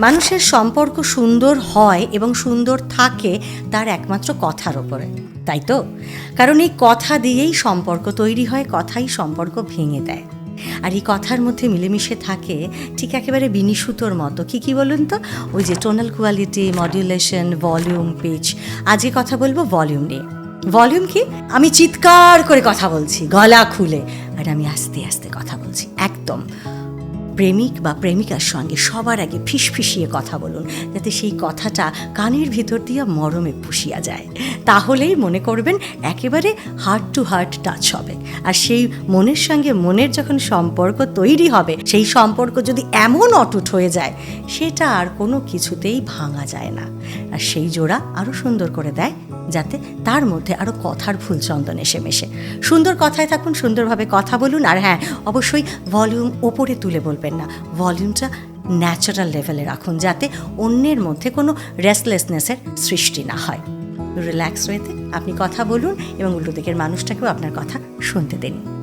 মানুষের সম্পর্ক সুন্দর হয় এবং সুন্দর থাকে তার একমাত্র কথার ওপরে, তাই তো? কারণ এই কথা দিয়েই সম্পর্ক তৈরি হয়, কথাই সম্পর্ক ভেঙে দেয়। আর এই কথার মধ্যে মিলেমিশে থাকে ঠিক একেবারে বিনিসুতোর মতো। কী বলুন তো? ওই যে tonal quality, modulation, volume, pitch. আজকে কথা বলবো ভলিউম নিয়ে। ভলিউম কি? আমি চিৎকার করে কথা বলছি, গলা খুলে, আর আমি আস্তে আস্তে কথা বলছি। একদম প্রেমিক বা প্রেমিকার সঙ্গে সবার আগে ফিসফিসিয়ে কথা বলুন, যাতে সেই কথাটা কানের ভিতর দিয়ে মরমে পুষিয়া যায়। তাহলেই মনে করবেন একেবারে হার্ট টু হার্ট টাচ হবে। আর সেই মনের সঙ্গে মনের যখন সম্পর্ক তৈরি হবে, সেই সম্পর্ক যদি এমন অটুট হয়ে যায়, সেটা আর কোনো কিছুতেই ভাঙা যায় না। আর সেই জোড়া আরও সুন্দর করে দেয়, যাতে তার মধ্যে আরও কথার ফুলচন্দন এসে মেশে। সুন্দর কথায় থাকুন, সুন্দরভাবে কথা বলুন। আর হ্যাঁ, অবশ্যই ভলিউম ওপরে তুলে বলবেন না, ভলিউমটা ন্যাচারাল লেভেলে রাখুন, যাতে অন্যের মধ্যে কোনো রেস্টলেসনেসের সৃষ্টি না হয়। রিল্যাক্স ওয়েতে আপনি কথা বলুন এবং উল্টো দিকের মানুষটাকেও আপনার কথা শুনতে দিন।